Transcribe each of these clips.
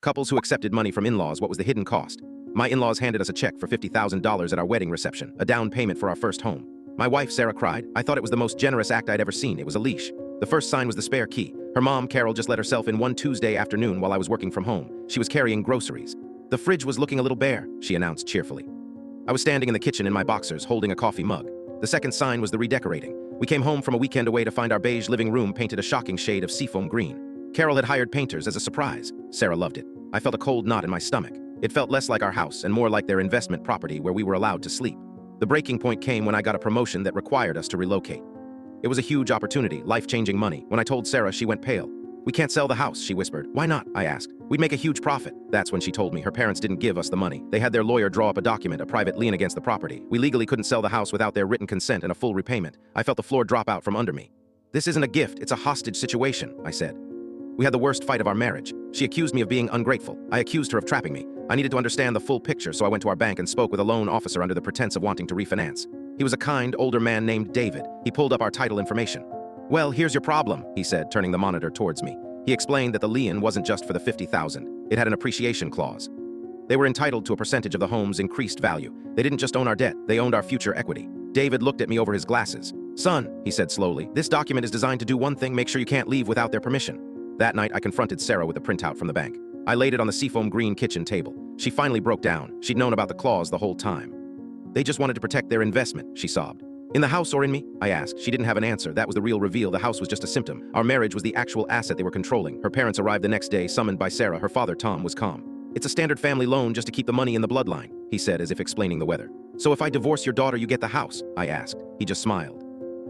Couples who accepted money from in-laws, what was the hidden cost? My in-laws handed us a check for $50,000 at our wedding reception, a down payment for our first home. My wife, Sarah, cried. I thought it was the most generous act I'd ever seen. It was a leash. The first sign was the spare key. Her mom, Carol, just let herself in one Tuesday afternoon while I was working from home. She was carrying groceries. The fridge was looking a little bare, she announced cheerfully. I was standing in the kitchen in my boxers, holding a coffee mug. The second sign was the redecorating. We came home from a weekend away to find our beige living room painted a shocking shade of seafoam green. Carol had hired painters as a surprise. Sarah loved it. I felt a cold knot in my stomach. It felt less like our house and more like their investment property where we were allowed to sleep. The breaking point came when I got a promotion that required us to relocate. It was a huge opportunity, life-changing money. When I told Sarah, she went pale. We can't sell the house, she whispered. Why not? I asked. We'd make a huge profit. That's when she told me her parents didn't give us the money. They had their lawyer draw up a document, a private lien against the property. We legally couldn't sell the house without their written consent and a full repayment. I felt the floor drop out from under me. This isn't a gift, it's a hostage situation, I said. We had the worst fight of our marriage. She accused me of being ungrateful. I accused her of trapping me. I needed to understand the full picture, so I went to our bank and spoke with a loan officer under the pretense of wanting to refinance. He was a kind, older man named David. He pulled up our title information. Well, here's your problem, he said, turning the monitor towards me. He explained that the lien wasn't just for the $50,000. It had an appreciation clause. They were entitled to a percentage of the home's increased value. They didn't just own our debt, they owned our future equity. David looked at me over his glasses. Son, he said slowly, this document is designed to do one thing, make sure you can't leave without their permission. That night, I confronted Sarah with a printout from the bank. I laid it on the seafoam green kitchen table. She finally broke down. She'd known about the clause the whole time. They just wanted to protect their investment, she sobbed. In the house or in me? I asked. She didn't have an answer. That was the real reveal. The house was just a symptom. Our marriage was the actual asset they were controlling. Her parents arrived the next day, summoned by Sarah. Her father, Tom, was calm. It's a standard family loan just to keep the money in the bloodline, he said as if explaining the weather. So if I divorce your daughter, you get the house? I asked. He just smiled.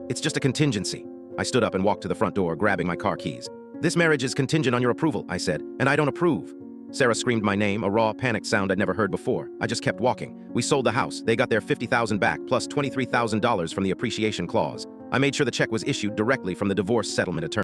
It's just a contingency. I stood up and walked to the front door, grabbing my car keys. This marriage is contingent on your approval, I said, and I don't approve. Sarah screamed my name, a raw, panicked sound I'd never heard before. I just kept walking. We sold the house. They got their $50,000 back, plus $23,000 from the appreciation clause. I made sure the check was issued directly from the divorce settlement attorney.